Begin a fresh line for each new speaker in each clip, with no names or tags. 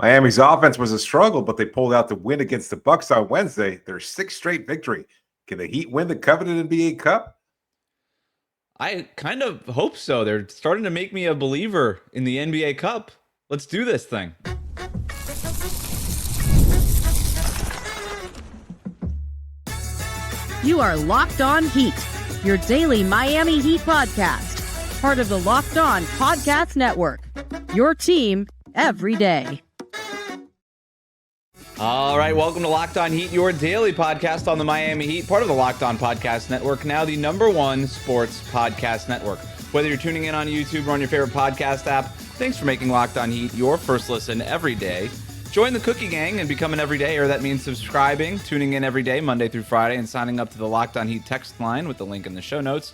Miami's offense was a struggle, but they pulled out the win against the Bucks on Wednesday. Their sixth straight victory. Can the Heat win the coveted NBA Cup?
I kind of hope so. They're starting to make me a believer in the NBA Cup. Let's do this thing.
You are Locked On Heat, your daily Miami Heat podcast, part of the Locked On Podcast Network. Your team every day.
All right, welcome to Locked On Heat, your daily podcast on the Miami Heat, part of the Locked On Podcast Network, now the #1 sports podcast network. Whether you're tuning in on YouTube or on your favorite podcast app, thanks for making Locked On Heat your first listen every day. Join the Cookie Gang and become an everydayer. That means subscribing, tuning in every day, Monday through Friday, and signing up to the Locked On Heat text line with the link in the show notes.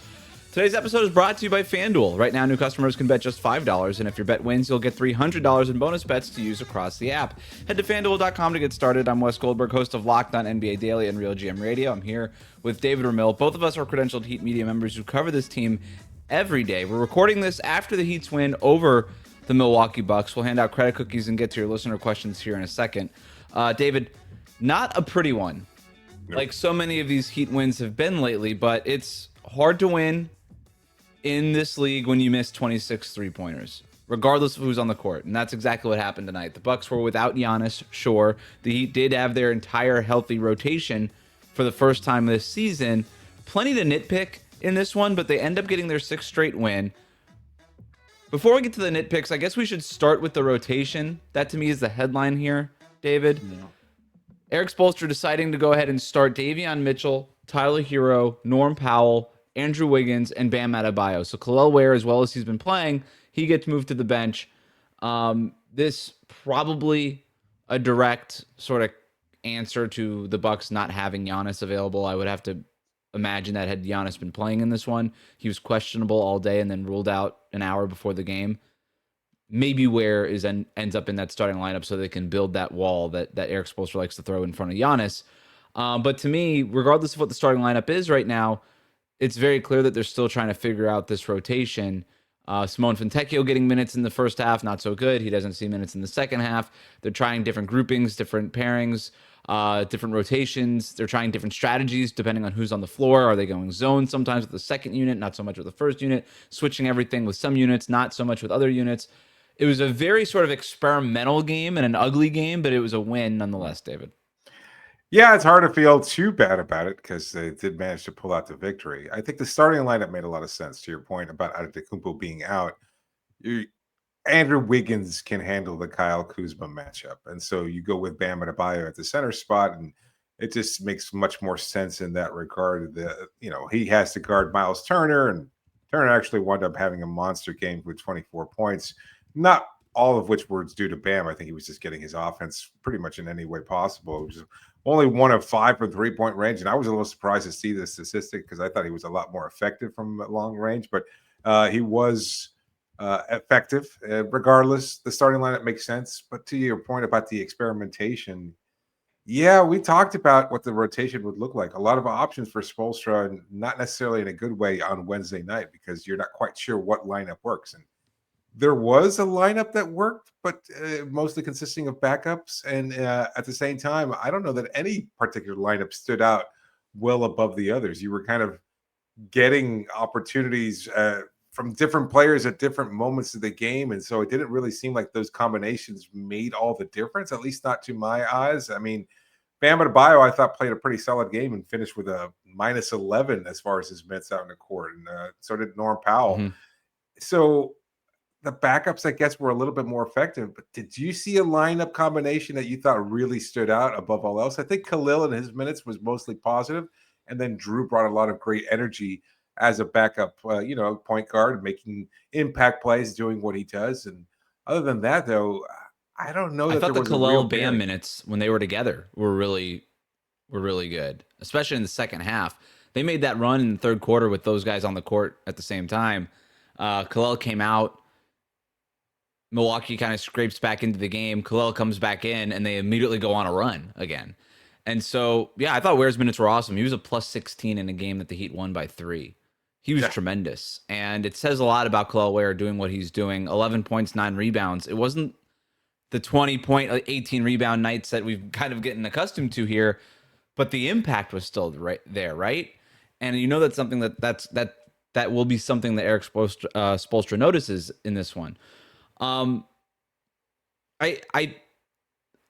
Today's episode is brought to you by FanDuel. Right now, new customers can bet just $5, and if your bet wins, you'll get $300 in bonus bets to use across the app. Head to FanDuel.com to get started. I'm Wes Goldberg, host of Locked On NBA Daily and Real GM Radio. I'm here with David Ramil. Both of us are credentialed Heat media members who cover this team every day. We're recording this after the Heat's win over the Milwaukee Bucks. We'll hand out credit cookies and get to your listener questions here in a second. David, not a pretty one, like so many of these Heat wins have been lately, but it's hard to win in this league when you miss 26 three-pointers, regardless of who's on the court. And that's exactly what happened tonight. The Bucks were without Giannis, sure. The Heat did have their entire healthy rotation for the first time this season. Plenty to nitpick in this one, but they end up getting their sixth straight win. Before we get to the nitpicks, I guess we should start with the rotation. That, to me, is the headline here, David. Yeah. Erik Spoelstra deciding to go ahead and start Davion Mitchell, Tyler Herro, Norm Powell, Andrew Wiggins, and Bam Adebayo. So Kel'el Ware, as well as he's been playing, he gets moved to the bench. This probably a direct sort of answer to the Bucks not having Giannis available. I would have to imagine that had Giannis been playing in this one, he was questionable all day and then ruled out an hour before the game. Maybe Ware ends up in that starting lineup so they can build that wall that Erik Spoelstra likes to throw in front of Giannis. But to me, regardless of what the starting lineup is right now, it's very clear that they're still trying to figure out this rotation. Simone Fontecchio getting minutes in the first half, not so good. He doesn't see minutes in the second half. They're trying different groupings, different pairings, different rotations. They're trying different strategies depending on who's on the floor. Are they going zone sometimes with the second unit, not so much with the first unit, switching everything with some units, not so much with other units. It was a very sort of experimental game and an ugly game, but it was a win nonetheless, David.
Yeah, it's hard to feel too bad about it because they did manage to pull out the victory. I think the starting lineup made a lot of sense to your point about Antetokounmpo being out. Andrew Wiggins can handle the Kyle Kuzma matchup. And so you go with Bam Adebayo at the center spot, and it just makes much more sense in that regard. He has to guard Miles Turner, and Turner actually wound up having a monster game with 24 points. Not all of which were due to Bam. I think he was just getting his offense pretty much in any way possible. It was only 1 of 5 from 3-point range, and I was a little surprised to see this statistic because I thought he was a lot more effective from long range, but he was effective. Regardless, the starting lineup makes sense. But to your point about the experimentation, yeah, we talked about what the rotation would look like. A lot of options for Spoelstra, and not necessarily in a good way on Wednesday night because you're not quite sure what lineup works. And there was a lineup that worked, but mostly consisting of backups. And at the same time, I don't know that any particular lineup stood out well above the others. You were kind of getting opportunities from different players at different moments of the game. And so it didn't really seem like those combinations made all the difference, at least not to my eyes. I mean, Bam Adebayo, I thought, played a pretty solid game and finished with a minus 11 as far as his minutes out in the court. And so did Norm Powell. Mm-hmm. So the backups, I guess, were a little bit more effective. But did you see a lineup combination that you thought really stood out above all else? I think Kel'el in his minutes was mostly positive, and then Drew brought a lot of great energy as a backup, point guard, making impact plays, doing what he does. And other than that, though, I don't know.
I thought the Kel'el Bam minutes when they were together were really good, especially in the second half. They made that run in the third quarter with those guys on the court at the same time. Kel'el came out. Milwaukee kind of scrapes back into the game. Kel'el comes back in, and they immediately go on a run again. And so, yeah, I thought Ware's minutes were awesome. He was a plus 16 in a game that the Heat won by 3. He was tremendous. And it says a lot about Kel'el Ware doing what he's doing. 11 points, 9 rebounds. It wasn't the 20-point, 18 rebound nights that we've kind of getting accustomed to here, but the impact was still right there, right? And you know that's something that will be something that Erik Spoelstra notices in this one. I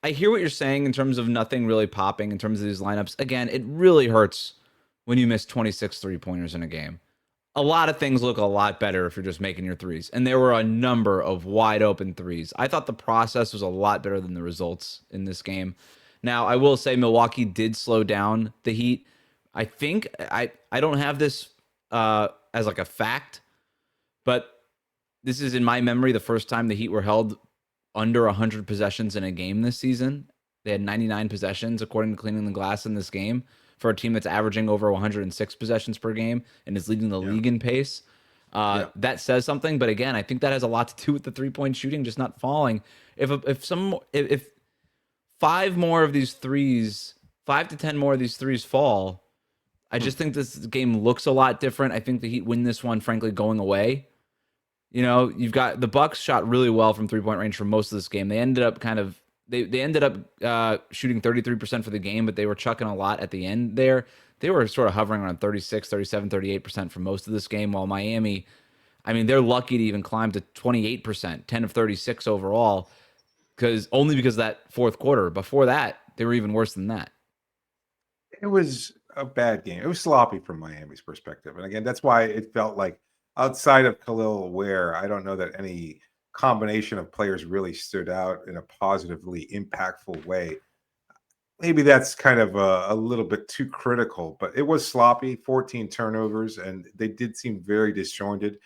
hear what you're saying in terms of nothing really popping in terms of these lineups. Again, it really hurts when you miss 26 3-pointers in a game. A lot of things look a lot better if you're just making your threes. And there were a number of wide open threes. I thought the process was a lot better than the results in this game. Now, I will say Milwaukee did slow down the Heat. I think I don't have this as like a fact, but this is in my memory the first time the Heat were held under 100 possessions in a game this season. They had 99 possessions according to Cleaning the Glass in this game, for a team that's averaging over 106 possessions per game and is leading the league in pace. That says something, but again, I think that has a lot to do with the 3-point shooting just not falling. If 5 more of these threes, 5 to 10 more of these threes fall, I just think this game looks a lot different. I think the Heat win this one, frankly, going away. You know, you've got the Bucks shot really well from 3-point range for most of this game. They ended up they ended up shooting 33% for the game, but they were chucking a lot at the end there. They were sort of hovering around 36, 37, 38% for most of this game, while Miami, I mean, they're lucky to even climb to 28%, 10 of 36 overall, because of that fourth quarter. Before that, they were even worse than that.
It was a bad game. It was sloppy from Miami's perspective. And again, that's why it felt like outside of Kel'el Ware, I don't know that any combination of players really stood out in a positively impactful way. Maybe that's kind of a little bit too critical, but it was sloppy, 14 turnovers, and they did seem very disjointed.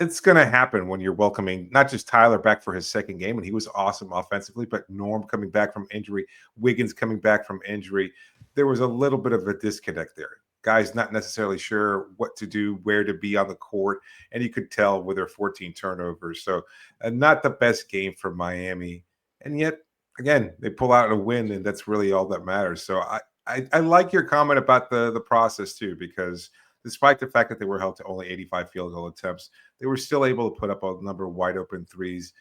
It's going to happen when you're welcoming not just Tyler back for his second game, and he was awesome offensively, but Norm coming back from injury, Wiggins coming back from injury. There was a little bit of a disconnect there. Guys not necessarily sure what to do, where to be on the court, and you could tell with their 14 turnovers. So not the best game for Miami. And yet, again, they pull out a win, and that's really all that matters. So I like your comment about the process too, because despite the fact that they were held to only 85 field goal attempts, they were still able to put up a number of wide open threes.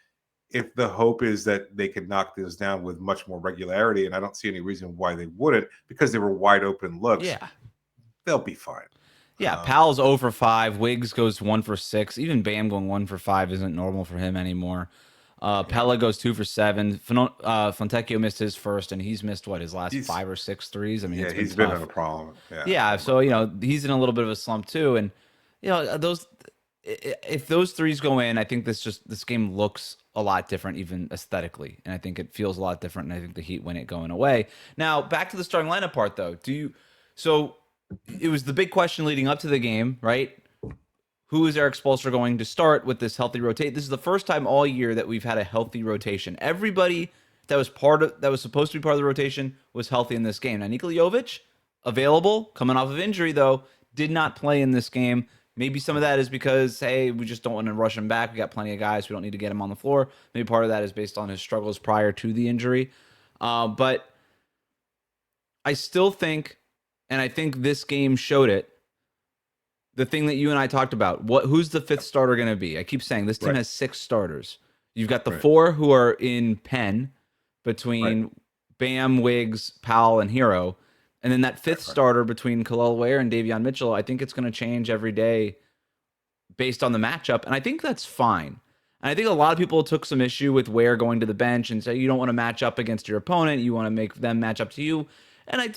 If the hope is that they could knock those down with much more regularity, and I don't see any reason why they wouldn't, because they were wide open looks, they'll be fine.
Yeah, Powell's 0 for 5. Wiggs goes 1 for 6. Even Bam going 1 for 5 isn't normal for him anymore. Pella goes 2 for 7. Fontecchio missed his first, and he's missed his last 5 or 6 threes. I mean,
he's been in a problem.
So he's in a little bit of a slump too, and if those threes go in, I think this game looks a lot different, even aesthetically, and I think it feels a lot different. And I think the Heat win it going away. Now back to the starting lineup part, though. It was the big question leading up to the game, right? Who is Erik Spoelstra going to start with this healthy rotate? This is the first time all year that we've had a healthy rotation. Everybody that was supposed to be part of the rotation was healthy in this game. Now, Nikola Jovic, available, coming off of injury, though, did not play in this game. Maybe some of that is because, hey, we just don't want to rush him back. We got plenty of guys. We don't need to get him on the floor. Maybe part of that is based on his struggles prior to the injury. But I still think, and I think this game showed it, the thing that you and I talked about, who's the fifth starter going to be? I keep saying this team has 6 starters. You've got the 4 who are in pen between Bam, Wiggs, Powell, and Herro. And then that 5th starter between Kel'el Ware and Davion Mitchell, I think it's going to change every day based on the matchup. And I think that's fine. And I think a lot of people took some issue with Ware going to the bench and say, you don't want to match up against your opponent. You want to make them match up to you. And I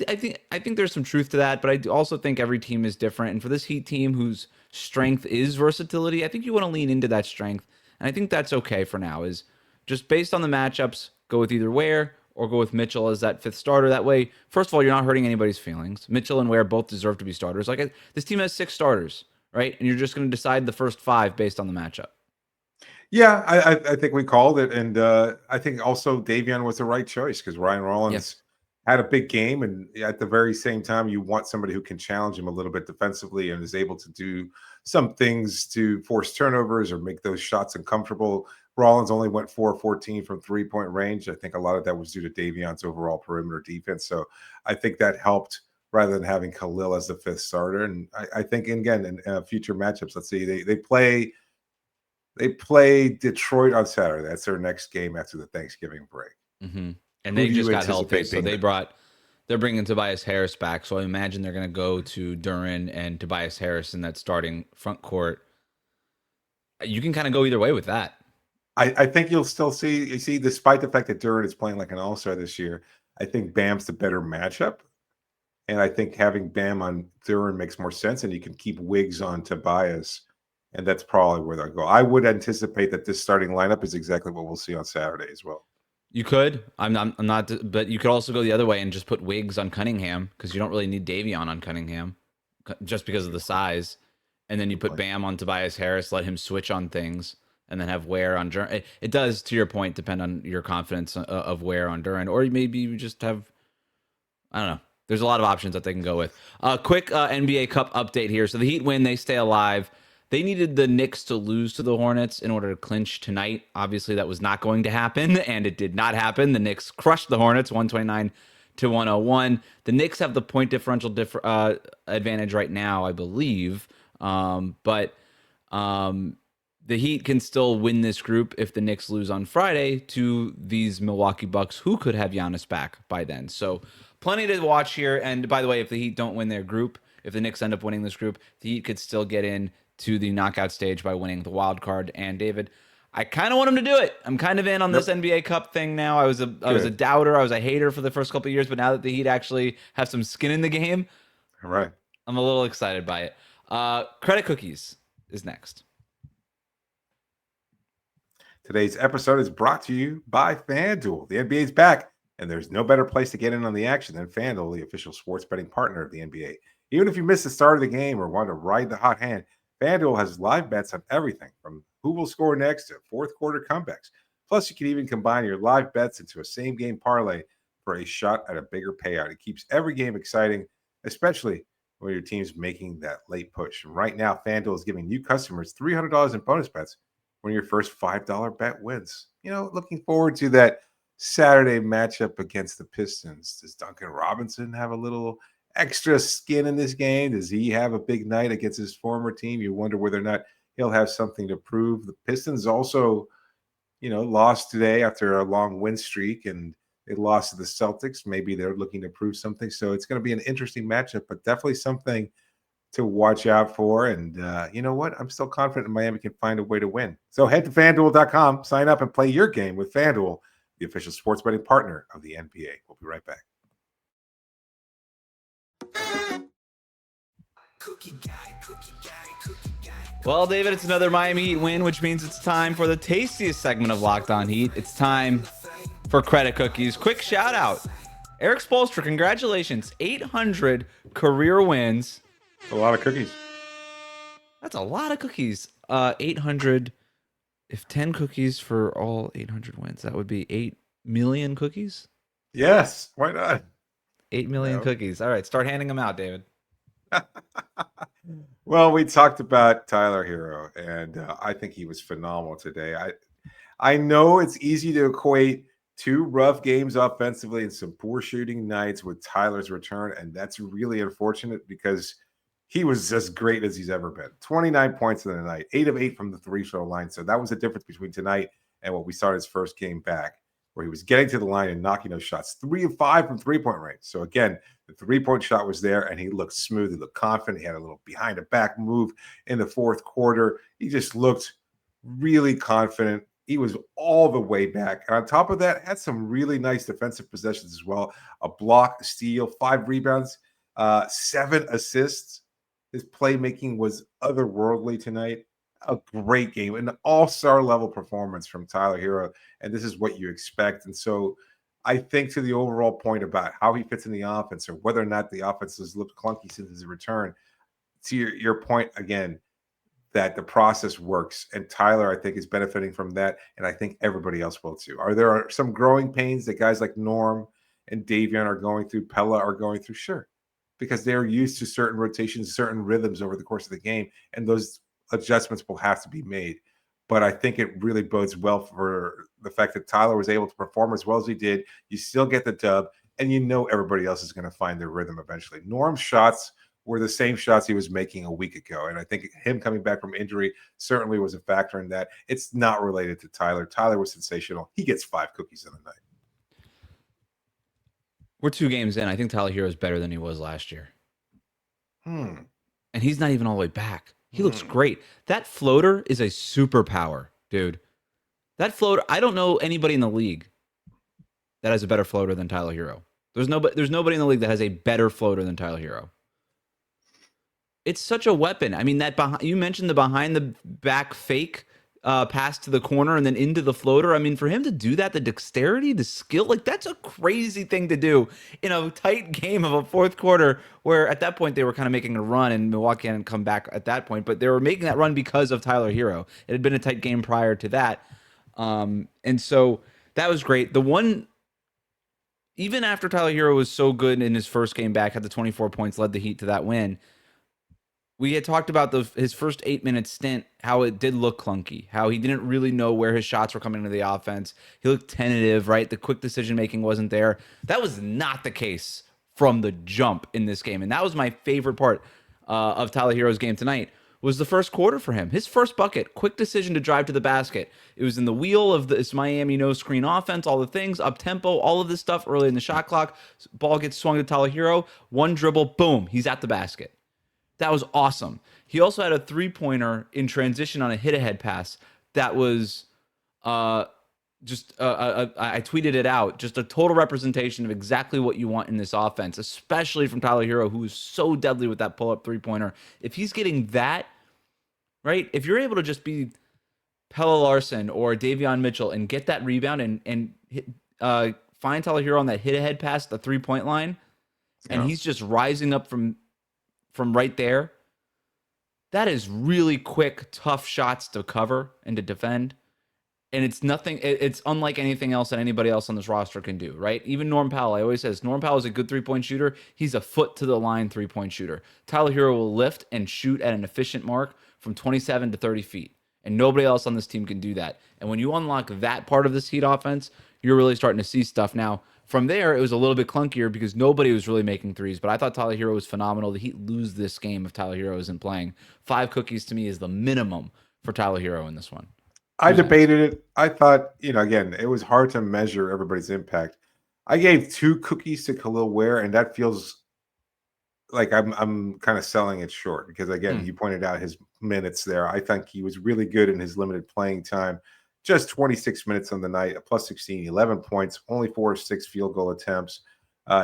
think there's some truth to that, but I also think every team is different. And for this Heat team whose strength is versatility, I think you want to lean into that strength. And I think that's okay for now, is just based on the matchups, go with either Ware or go with Mitchell as that 5th starter. That way, first of all, you're not hurting anybody's feelings. Mitchell and Ware both deserve to be starters. This team has 6 starters, right? And you're just going to decide the first 5 based on the matchup.
Yeah, I think we called it. And I think also Davion was the right choice, because Ryan Rollins had a big game, and at the very same time, you want somebody who can challenge him a little bit defensively and is able to do some things to force turnovers or make those shots uncomfortable. Rollins only went 4-14 from 3-point range. I think a lot of that was due to Davion's overall perimeter defense. So I think that helped, rather than having Kel'el as the 5th starter. And I think, again, in future matchups, let's see, they They play Detroit on Saturday. That's their next game after the Thanksgiving break.
Mm-hmm. And
Who
they
do
just
you
got healthy,
anticipate
so
being
they're bringing Tobias Harris back. So I imagine they're going to go to Duren and Tobias Harris in that starting front court. You can kind of go either way with that.
I think you'll still see, despite the fact that Duren is playing like an all-star this year, I think Bam's the better matchup. And I think having Bam on Duren makes more sense, and you can keep Wiggs on Tobias, and that's probably where they'll go. I would anticipate that this starting lineup is exactly what we'll see on Saturday as well.
You could. I'm not, but you could also go the other way and just put Wiggs on Cunningham because you don't really need Davion on Cunningham just because of the size. And then you put Bam on Tobias Harris, let him switch on things, and then have Ware on Duren. It does, to your point, depend on your confidence of Ware on Duren, or maybe you just have, I don't know. There's a lot of options that they can go with. Quick NBA Cup update here. So the Heat win, they stay alive. They needed the Knicks to lose to the Hornets in order to clinch tonight. Obviously, that was not going to happen, and it did not happen. The Knicks crushed the Hornets 129-101. The Knicks have the point differential advantage right now, I believe. But the Heat can still win this group if the Knicks lose on Friday to these Milwaukee Bucks, who could have Giannis back by then. So plenty to watch here. And by the way, if the Heat don't win their group, if the Knicks end up winning this group, the Heat could still get in to the knockout stage by winning the wild card. And David, I kind of want him to do it. I'm kind of in on this NBA Cup thing now. I was a doubter. I was a hater for the first couple of years, but now that the Heat actually have some skin in the game,
All right,
I'm a little excited by it. Credit Cookies is next.
Today's episode is brought to you by FanDuel. The NBA is back, and there's no better place to get in on the action than FanDuel, the official sports betting partner of the NBA. Even if you missed the start of the game or want to ride the hot hand, FanDuel has live bets on everything from who will score next to fourth quarter comebacks. Plus, you can even combine your live bets into a same-game parlay for a shot at a bigger payout. It keeps every game exciting, especially when your team's making that late push. And right now, FanDuel is giving new customers $300 in bonus bets when your first $5 bet wins. Looking forward to that Saturday matchup against the Pistons. Does Duncan Robinson have a little extra skin in this game? Does he have a big night against his former team? You wonder whether or not he'll have something to prove. The Pistons also, lost today after a long win streak, and they lost to the Celtics. Maybe they're looking to prove something. So it's going to be an interesting matchup, but definitely something to watch out for. And you know what? I'm still confident Miami can find a way to win. So head to FanDuel.com, sign up, and play your game with FanDuel, the official sports betting partner of the NBA. We'll be right back.
Well, David, it's another Miami Heat win, which means it's time for the tastiest segment of Locked On Heat. It's time for Credit Cookies. Quick shout out. Erik Spoelstra, congratulations. 800 career wins.
A lot of cookies.
That's a lot of cookies. 800, if 10 cookies for all 800 wins, that would be 8 million cookies?
Yes, why not?
8 million cookies. All right, start handing them out, David.
Well, we talked about Tyler Herro, and I think he was phenomenal today. I know it's easy to equate 2 rough games offensively and some poor shooting nights with Tyler's return, and that's really unfortunate because he was as great as he's ever been. 29 points in the night, 8 of 8 from the three-throw line. So that was the difference between tonight and what we saw his first game back, where he was getting to the line and knocking those shots. 3 of 5 from three-point range. So again, the three-point shot was there, and he looked smooth. He looked confident. He had a little behind-the-back move in the fourth quarter. He just looked really confident. He was all the way back. And on top of that, had some really nice defensive possessions as well. A block, a steal, 5 rebounds, 7 assists. His playmaking was otherworldly tonight. A great game, an all-star level performance from Tyler Herro, and this is what you expect. And so I think to the overall point about how he fits in the offense or whether or not the offense has looked clunky since his return, to your point again, that the process works. And Tyler, I think, is benefiting from that, and I think everybody else will too. There are some growing pains that guys like Norm and Davion are going through, Pella are going through? Sure, because they're used to certain rotations, certain rhythms over the course of the game, and those adjustments will have to be made. But I think it really bodes well for the fact that Tyler was able to perform as well as he did. You still get the dub, and everybody else is going to find their rhythm eventually. Norm's shots were the same shots he was making a week ago. And I think him coming back from injury certainly was a factor in that. It's not related to Tyler. Tyler was sensational. He gets 5 cookies in the night.
We're 2 games in. I think Tyler Herro is better than he was last year.
And
he's not even all the way back. He looks great. That floater is a superpower, dude. That floater, I don't know anybody in the league that has a better floater than Tyler Herro. There's nobody in the league that has a better floater than Tyler Herro. It's such a weapon. I mean, you mentioned the behind the back fake pass to the corner and then into the floater. I mean, for him to do that, the dexterity, the skill, like that's a crazy thing to do in a tight game of a fourth quarter where at that point they were kind of making a run and Milwaukee hadn't come back at that point, but they were making that run because of Tyler Herro. It had been a tight game prior to that. And so that was great. The one, even after Tyler Herro was so good in his first game back, had the 24 points, led the Heat to that win. We had talked about his first 8-minute stint, how it did look clunky, how he didn't really know where his shots were coming into the offense. He looked tentative, right? The quick decision-making wasn't there. That was not the case from the jump in this game. And that was my favorite part of Tyler Herro's game tonight, was the first quarter for him. His first bucket, quick decision to drive to the basket. It was in the wheel of this Miami no-screen offense, all the things, up-tempo, all of this stuff early in the shot clock. Ball gets swung to Tyler Herro. One dribble, boom, he's at the basket. That was awesome. He also had a 3-pointer in transition on a hit-ahead pass that was I tweeted it out, just a total representation of exactly what you want in this offense, especially from Tyler Herro, who is so deadly with that pull-up 3-pointer. If he's getting that, right, if you're able to just be Pelle Larsson or Davion Mitchell and get that rebound and find Tyler Herro on that hit-ahead pass, the 3-point line, and he's just rising up from right there, that is really quick, tough shots to cover and to defend. And it's unlike anything else that anybody else on this roster can do, right? Even Norm Powell, I always says, Norm Powell is a good 3-point shooter. He's a foot to the line 3-point shooter. Tyler Herro will lift and shoot at an efficient mark from 27 to 30 feet. And nobody else on this team can do that. And when you unlock that part of this Heat offense, you're really starting to see stuff. Now, from there, it was a little bit clunkier because nobody was really making threes, but I thought Tyler Herro was phenomenal. The Heat lose this game if Tyler Herro isn't playing. 5 cookies to me is the minimum for Tyler Herro in this one.
I debated it. I thought, again, it was hard to measure everybody's impact. I gave 2 cookies to Kel'el Ware, and that feels like I'm kind of selling it short because, again, you pointed out his minutes there. I think he was really good in his limited playing time. Just 26 minutes on the night, a plus 16, 11 points, only 4 of 6 field goal attempts.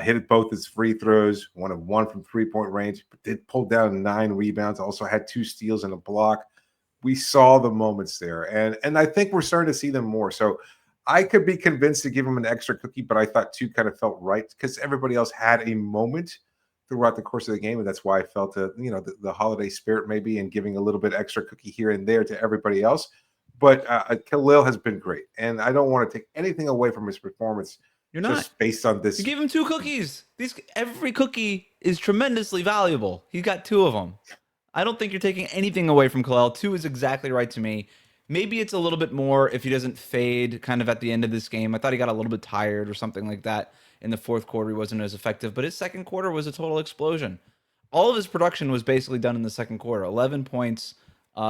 Hit both his free throws, 1 of 1 from 3-point range, but did pull down 9 rebounds, also had 2 steals and a block. We saw the moments there, and I think we're starting to see them more. So I could be convinced to give him an extra cookie, but I thought 2 kind of felt right because everybody else had a moment throughout the course of the game, and that's why I felt the holiday spirit maybe and giving a little bit extra cookie here and there to everybody else. But Kel'el has been great, and I don't want to take anything away from his performance.
You're not
just based on this.
You gave him 2 cookies. Every cookie is tremendously valuable. He got 2 of them. I don't think you're taking anything away from Kel'el. 2 is exactly right to me. Maybe it's a little bit more if he doesn't fade kind of at the end of this game. I thought he got a little bit tired or something like that in the fourth quarter. He wasn't as effective, but his second quarter was a total explosion. All of his production was basically done in the second quarter. 11 points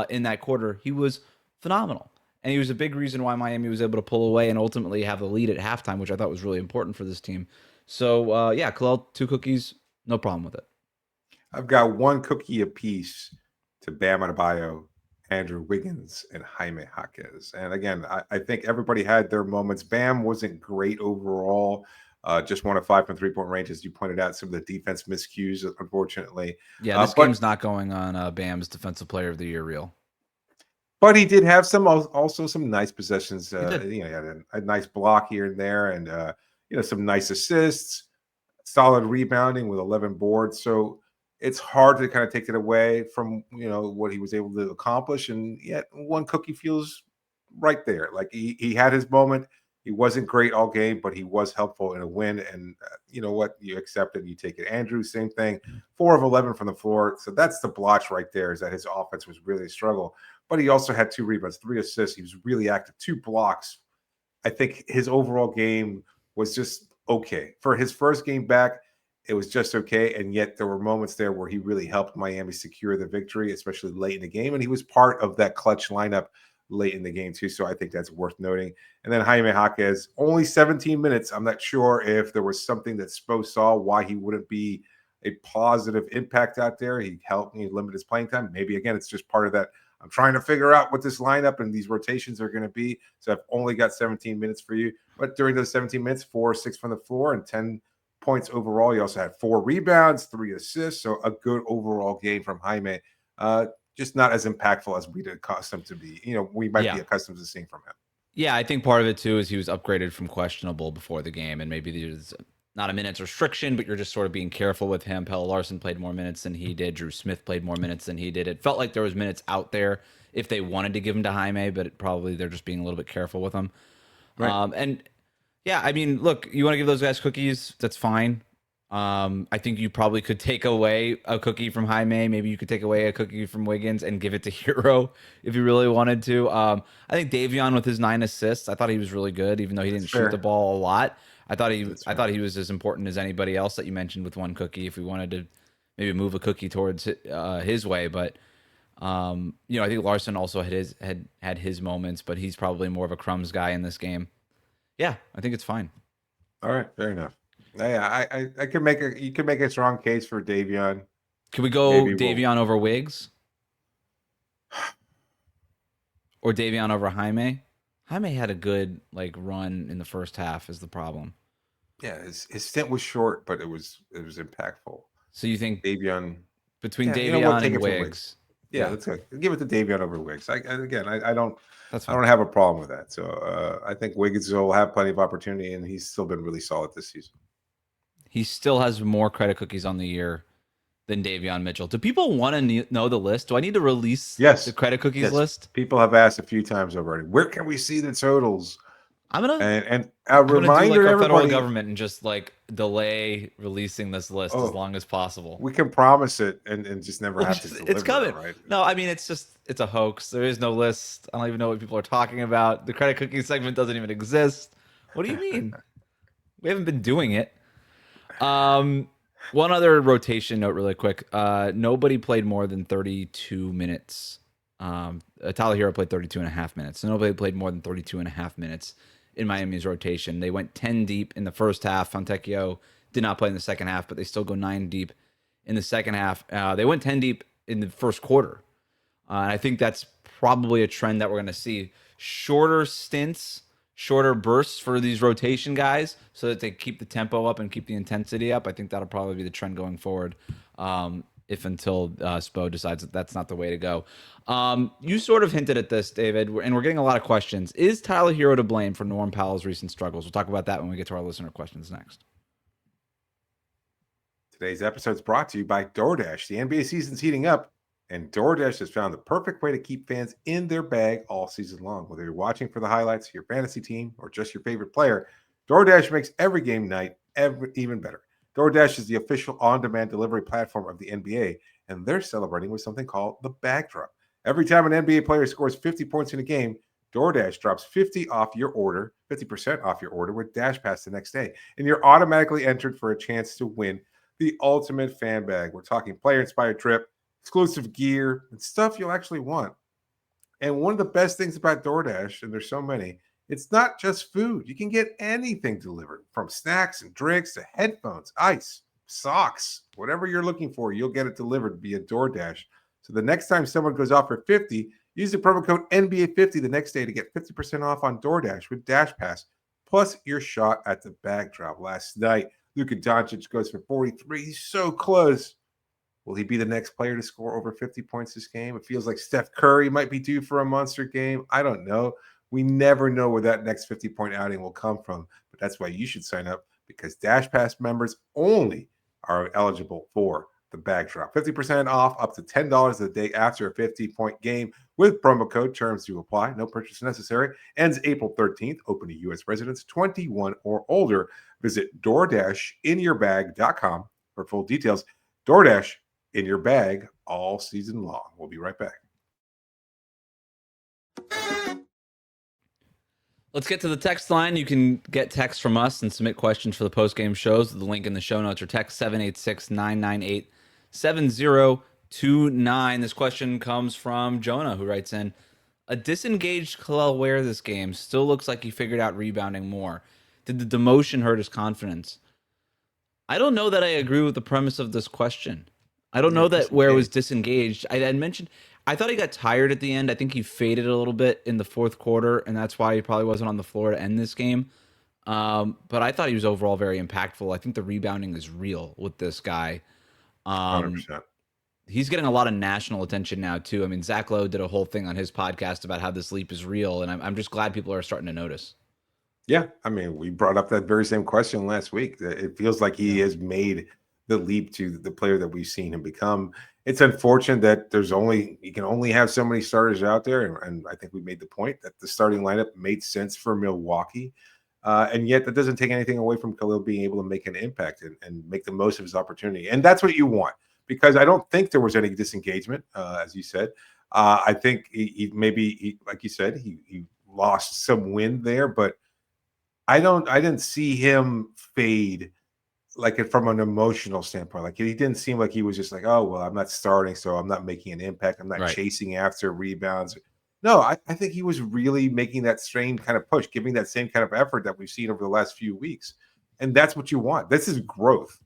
in that quarter. He was phenomenal. And he was a big reason why Miami was able to pull away and ultimately have the lead at halftime, which I thought was really important for this team. So, Kel'el, 2 cookies, no problem with it.
I've got 1 cookie apiece to Bam Adebayo, Andrew Wiggins, and Jaime Jaquez. And again, I think everybody had their moments. Bam wasn't great overall. Just 1 of 5 from 3-point range, as you pointed out. Some of the defense miscues, unfortunately.
Yeah, this game's not going on Bam's Defensive Player of the Year reel.
But he did have some nice possessions. He had a nice block here and there, and some nice assists, solid rebounding with 11 boards. So it's hard to kind of take it away from what he was able to accomplish, and yet 1 cookie feels right there. Like he had his moment. He wasn't great all game, but he was helpful in a win. And you know what? You accept it, you take it. Andrew, same thing, 4 of 11 from the floor. So that's the blotch right there, is that his offense was really a struggle. But he also had 2 rebounds, 3 assists. He was really active, 2 blocks. I think his overall game was just okay. For his first game back, it was just okay. And yet there were moments there where he really helped Miami secure the victory, especially late in the game. And he was part of that clutch lineup late in the game too. So I think that's worth noting. And then Jaime Jaquez, only 17 minutes. I'm not sure if there was something that Spo saw why he wouldn't be a positive impact out there. He helped me limit his playing time. Maybe again, it's just part of that. I'm trying to figure out what this lineup and these rotations are going to be. So I've only got 17 minutes for you. But during those 17 minutes, 4 or 6 from the floor and 10 points overall. You also had 4 rebounds, 3 assists. So a good overall game from Jaime. Just not as impactful as we'd accustomed to be. We might be accustomed to seeing from him.
Yeah, I think part of it too is he was upgraded from questionable before the game, and maybe there's not a minutes restriction, but you're just sort of being careful with him. Pelle Larsson played more minutes than he did. Drew Smith played more minutes than he did. It felt like there was minutes out there if they wanted to give him to Jaime, but probably they're just being a little bit careful with him. Right. And yeah, I mean, look, you want to give those guys cookies, that's fine. I think you probably could take away a cookie from Jaime. Maybe you could take away a cookie from Wiggins and give it to Herro if you really wanted to. I think Davion with his 9 assists, I thought he was really good, even though he didn't shoot the ball a lot. I thought he was as important as anybody else that you mentioned with one cookie. If we wanted to maybe move a cookie towards his way, but I think Larsson also had his moments, but he's probably more of a crumbs guy in this game. Yeah, I think it's fine.
All right, fair enough. Yeah, I can make you can make a strong case for Davion.
Can we go Davion over Wiggs? Or Davion over Jaime? Jaime had a good run in the first half is the problem.
Yeah, his stint was short, but it was impactful.
So you think
Davion
between Davion and Wiggs?
Yeah, let's give it to Davion over Wiggs. I don't have a problem with that. So I think Wiggins will have plenty of opportunity, and he's still been really solid this season.
He still has more credit cookies on the year than Davion Mitchell. Do people want to know the list? Do I need to release the credit cookies list?
People have asked a few times already. Where can we see the totals?
I'm gonna
and a reminder to
our
everybody,
federal government and just delay releasing this list as long as possible.
We can promise it and just never have to deliver.
It's coming.
Right?
No, I mean it's a hoax. There is no list. I don't even know what people are talking about. The credit cookie segment doesn't even exist. What do you mean? We haven't been doing it. One other rotation note really quick. Nobody played more than 32 minutes. Tyler Herro played 32 and a half minutes. So nobody played more than 32 and a half minutes in Miami's rotation. They went 10 deep in the first half. Fontecchio did not play in the second half, but they still go 9 deep in the second half. They went 10 deep in the first quarter. And I think that's probably a trend that we're going to see. Shorter stints, shorter bursts for these rotation guys so that they keep the tempo up and keep the intensity up. I think that'll probably be the trend going forward if until Spo decides that that's not the way to go. You sort of hinted at this, David, and we're getting a lot of questions. Is Tyler Herro to blame for Norm Powell's recent struggles? We'll talk about that when we get to our listener questions next.
Today's episode is brought to you by DoorDash. The NBA season's heating up, and DoorDash has found the perfect way to keep fans in their bag all season long. Whether you're watching for the highlights of your fantasy team or just your favorite player, DoorDash makes every game night even better. DoorDash is the official on-demand delivery platform of the NBA, and they're celebrating with something called the Bag Drop. Every time an NBA player scores 50 points in a game, DoorDash drops 50% off your order with Dash Pass the next day, and you're automatically entered for a chance to win the ultimate fan bag. We're talking player-inspired trip, exclusive gear, and stuff you'll actually want. And one of the best things about DoorDash, and there's so many, it's not just food. You can get anything delivered, from snacks and drinks to headphones, ice, socks, whatever you're looking for, you'll get it delivered via DoorDash. So the next time someone goes off for 50, use the promo code NBA50 the next day to get 50% off on DoorDash with Dash Pass, plus your shot at the bag drop. Last night, Luka Doncic goes for 43. He's so close. Will he be the next player to score over 50 points this game? It feels like Steph Curry might be due for a monster game. I don't know. We never know where that next 50-point outing will come from, but that's why you should sign up, because Dash Pass members only are eligible for the bag drop. 50% off up to $10 a day after a 50-point game with promo code. Terms do apply. No purchase necessary. Ends April 13th. Open to U.S. residents 21 or older. Visit DoorDashInYourBag.com for full details. DoorDash in your bag all season long. We'll be right back.
Let's get to the text line. You can get text from us and submit questions for the post-game shows. The link in the show notes or text 786-998-7029. This question comes from Jonah, who writes in, a disengaged Kel'el Ware this game still looks like he figured out rebounding more. Did the demotion hurt his confidence? I don't know that I agree with the premise of this question. I don't know that Ware was disengaged. I had mentioned, I thought he got tired at the end. I think he faded a little bit in the fourth quarter, and that's why he probably wasn't on the floor to end this game. But I thought he was overall very impactful. I think the rebounding is real with this guy.
100%.
He's getting a lot of national attention now, too. I mean, Zach Lowe did a whole thing on his podcast about how this leap is real, and I'm just glad people are starting to notice.
Yeah, I mean, we brought up that very same question last week. It feels like he has made the leap to the player that we've seen him become. It's unfortunate that you can only have so many starters out there, and I think we made the point that the starting lineup made sense for Milwaukee, and yet that doesn't take anything away from Kel'el being able to make an impact and make the most of his opportunity, and that's what you want. Because I don't think there was any disengagement, as you said. I think he maybe like you said, he lost some wind there, but I didn't see him fade like it from an emotional standpoint. Like he didn't seem like he was just like, oh well, I'm not starting, so I'm not making an impact. I'm not chasing after rebounds. No, I think he was really making that same kind of push, giving that same kind of effort that we've seen over the last few weeks. And that's what you want. This is growth.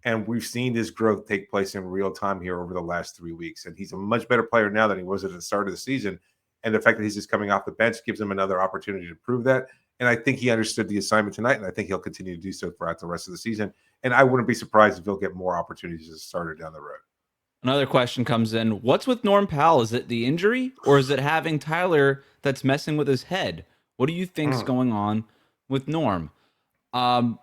And we've seen this growth take place in real time here over the last 3 weeks. And he's a much better player now than he was at the start of the season. And the fact that he's just coming off the bench gives him another opportunity to prove that. And I think he understood the assignment tonight, and I think he'll continue to do so throughout the rest of the season. And I wouldn't be surprised if he'll get more opportunities as a starter down the road.
Another question comes in. What's with Norm Powell? Is it the injury, or is it having Tyler that's messing with his head? What do you think's going on with Norm? I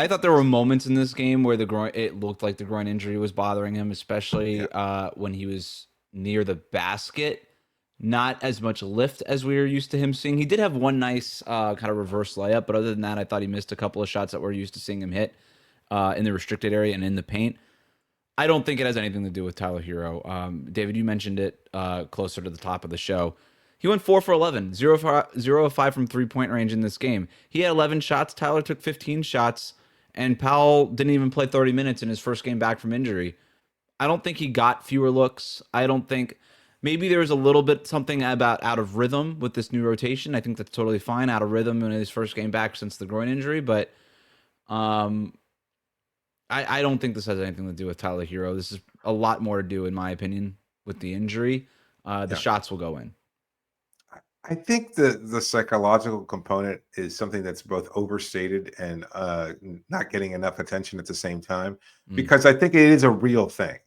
thought there were moments in this game where it looked like the groin injury was bothering him, especially when he was near the basket. Not as much lift as we were used to him seeing. He did have one nice kind of reverse layup, but other than that, I thought he missed a couple of shots that we're used to seeing him hit in the restricted area and in the paint. I don't think it has anything to do with Tyler Herro. David, you mentioned it closer to the top of the show. He went 4 for 11, 0 of 5 from three-point range in this game. He had 11 shots. Tyler took 15 shots, and Powell didn't even play 30 minutes in his first game back from injury. I don't think he got fewer looks. I don't think... Maybe there was a little bit something about out of rhythm with this new rotation. I think that's totally fine, out of rhythm in his first game back since the groin injury. But I don't think this has anything to do with Tyler Herro. This is a lot more to do, in my opinion, with the injury. The shots will go in.
I think the psychological component is something that's both overstated and not getting enough attention at the same time, because I think it is a real thing.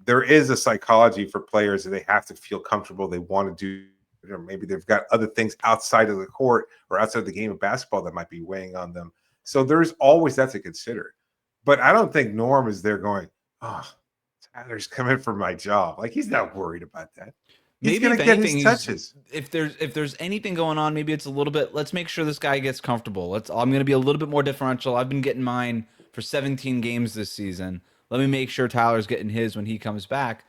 There is a psychology for players that they have to feel comfortable. They want to do, or maybe they've got other things outside of the court or outside of the game of basketball that might be weighing on them. So there's always that to consider. But I don't think Norm is there going, oh, Tyler's coming for my job. Like, he's not worried about that. He's going to get his touches.
If there's anything going on, maybe it's a little bit, let's make sure this guy gets comfortable. I'm going to be a little bit more differential. I've been getting mine for 17 games this season. Let me make sure Tyler's getting his when he comes back.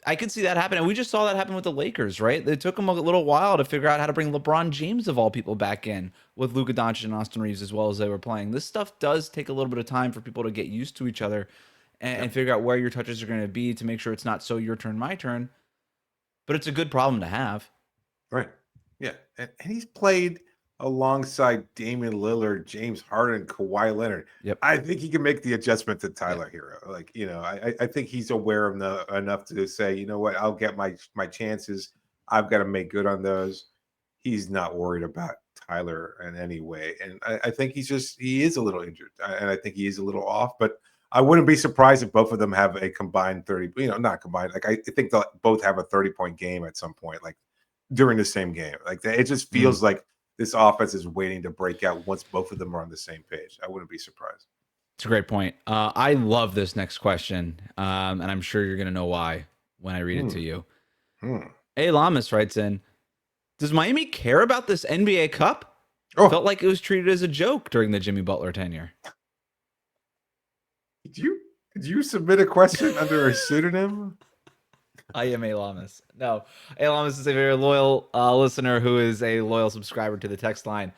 I could see that happen. And we just saw that happen with the Lakers, right? It took them a little while to figure out how to bring LeBron James, of all people, back in with Luka Doncic and Austin Reeves as well as they were playing. This stuff does take a little bit of time for people to get used to each other and figure out where your touches are going to be to make sure it's not so your turn, my turn. But it's a good problem to have.
Right. Yeah. And he's played alongside Damian Lillard, James Harden, Kawhi Leonard.
Yep.
I think he can make the adjustment to Tyler Herro. Like, I think he's aware of enough to say, you know what, I'll get my chances. I've got to make good on those. He's not worried about Tyler in any way. And I think he is a little injured. And I think he is a little off, but I wouldn't be surprised if both of them have a combined 30, not combined. Like, I think they'll both have a 30-point game at some point, like during the same game. Like, it just feels like this offense is waiting to break out once both of them are on the same page. I wouldn't be surprised.
It's a great point. I love this next question, and I'm sure you're going to know why when I read it to you. A. Lamas writes in, does Miami care about this NBA Cup? Felt like it was treated as a joke during the Jimmy Butler tenure.
Did you submit a question under a pseudonym?
I am A. Lamas. No, A. Lamas is a very loyal listener who is a loyal subscriber to the text line.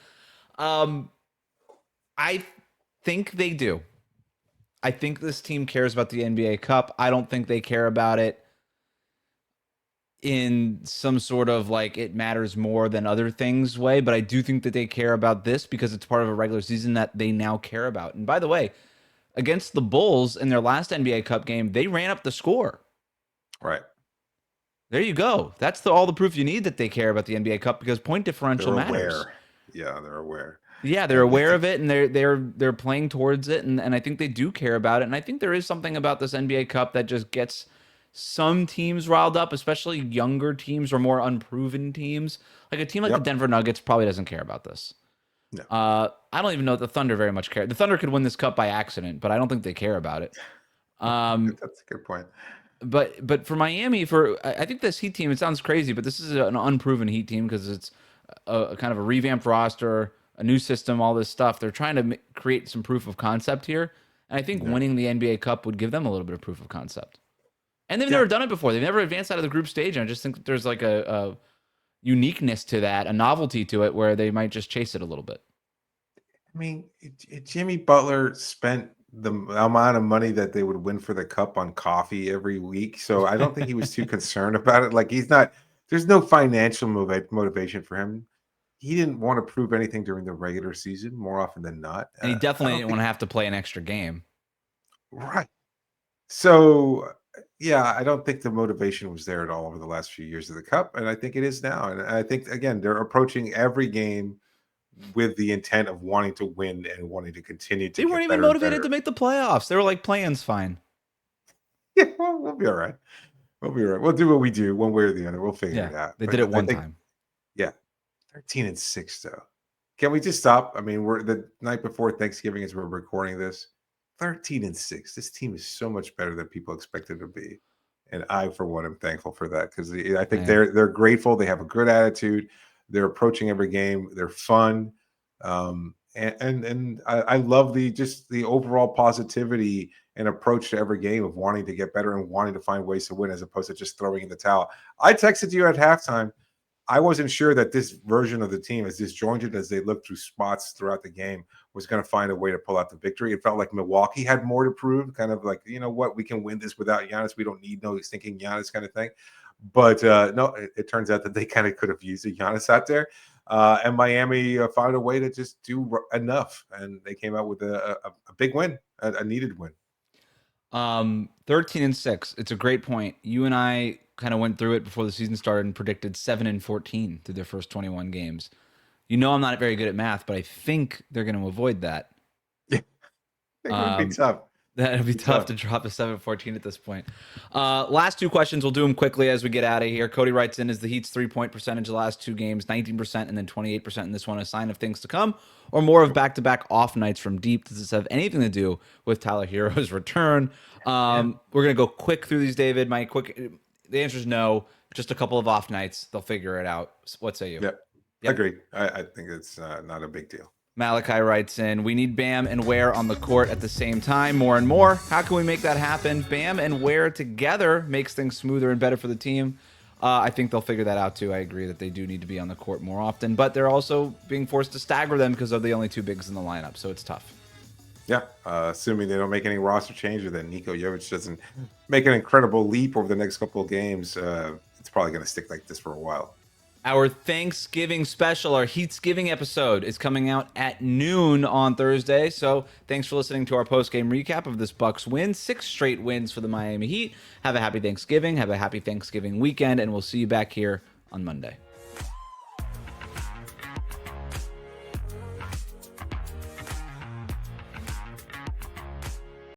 I think they do. I think this team cares about the NBA Cup. I don't think they care about it in some sort of like it matters more than other things way, but I do think that they care about this because it's part of a regular season that they now care about. And by the way, against the Bulls in their last NBA Cup game, they ran up the score.
Right.
There you go. That's all the proof you need that they care about the NBA Cup because point differential matters.
Aware. Yeah, they're aware.
Yeah, they're aware of it and they're playing towards it, and I think they do care about it. And I think there is something about this NBA Cup that just gets some teams riled up, especially younger teams or more unproven teams. Like a team like the Denver Nuggets probably doesn't care about this.
No.
I don't even know if the Thunder very much care. The Thunder could win this cup by accident, but I don't think they care about it.
That's a good point.
But for Miami, I think this Heat team, it sounds crazy, but this is an unproven Heat team because it's a kind of a revamped roster, a new system, all this stuff. They're trying to create some proof of concept here. And I think winning the NBA Cup would give them a little bit of proof of concept. And they've never done it before. They've never advanced out of the group stage. And I just think that there's like a uniqueness to that, a novelty to it, where they might just chase it a little bit.
I mean, Jimmy Butler spent the amount of money that they would win for the cup on coffee every week. So I don't think he was too concerned about it. Like there's no financial motivation for him. He didn't want to prove anything during the regular season more often than not.
And he definitely didn't want to have to play an extra game.
Right. So, yeah, I don't think the motivation was there at all over the last few years of the cup. And I think it is now. And I think, again, they're approaching every game with the intent of wanting to win and wanting to continue to.
They weren't even motivated to make the playoffs. They were like, playing's fine.
Yeah, well, we'll be all right. We'll be all right. We'll do what we do one way or the other. We'll figure it out.
They did it one time.
Yeah. 13-6 though. Can we just stop? I mean, we're the night before Thanksgiving as we're recording this. 13-6. This team is so much better than people expected to be. And I, for one, am thankful for that because I think they're grateful. They have a good attitude. They're approaching every game. They're fun. And I love the overall positivity and approach to every game of wanting to get better and wanting to find ways to win as opposed to just throwing in the towel. I texted you at halftime. I wasn't sure that this version of the team, as disjointed as they looked through spots throughout the game, was going to find a way to pull out the victory. It felt like Milwaukee had more to prove, kind of like, you know what, we can win this without Giannis. We don't need no stinking Giannis kind of thing. But no, it turns out that they kind of could have used a Giannis out there. And Miami found a way to just do enough. And they came out with a big win, a needed win.
13-6. It's a great point. You and I kind of went through it before the season started and predicted 7-14 through their first 21 games. You know, I'm not very good at math, but I think they're going to avoid that.
Yeah, it would be tough.
That'd be tough to drop a 7-14 at this point. Last two questions. We'll do them quickly as we get out of here. Cody writes in, is the Heat's 3-point percentage the last two games 19% and then 28% in this one a sign of things to come or more of back-to-back off nights from deep? Does this have anything to do with Tyler Herro's return? We're going to go quick through these, David. The answer is no. Just a couple of off nights. They'll figure it out. What say you?
Yep. Agree. I think it's not a big deal.
Malachi writes in, we need Bam and Ware on the court at the same time more and more. How can we make that happen? Bam and Ware together makes things smoother and better for the team. I think they'll figure that out too. I agree that they do need to be on the court more often, but they're also being forced to stagger them because they're the only two bigs in the lineup, so it's tough.
Yeah, assuming they don't make any roster change or that Niko Jovic doesn't make an incredible leap over the next couple of games, it's probably going to stick like this for a while.
Our Thanksgiving special, our Heatsgiving episode, is coming out at noon on Thursday. So thanks for listening to our post-game recap of this Bucks win. 6 straight wins for the Miami Heat. Have a happy Thanksgiving. Have a happy Thanksgiving weekend, and we'll see you back here on Monday.